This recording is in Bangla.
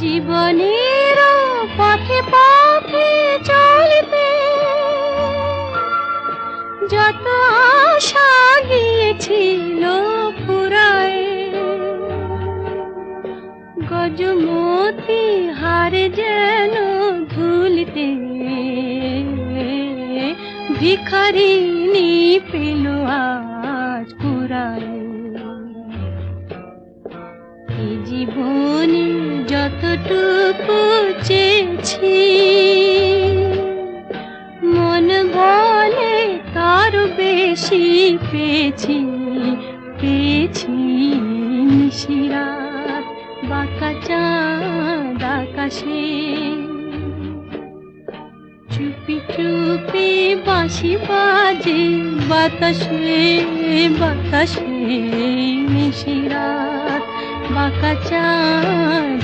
জীবনের পথে পথে চলতে যত আশা গিয়েছিল ফুরায়, গজমতি হার যেন ধুলিতে ভিখারিনী পেল আজ কুড়ায়। এই জীবনে যতটুকু চেয়েছি মন বলে তার বেশি পেয়েছি, পেয়েছি নিশিরাত বাঁকা চাঁদ আকাশে। চুপি চুপি বাঁশি বাজে বাতাসে বাতাসে, নিশিরাত বাঁকা চাঁদ।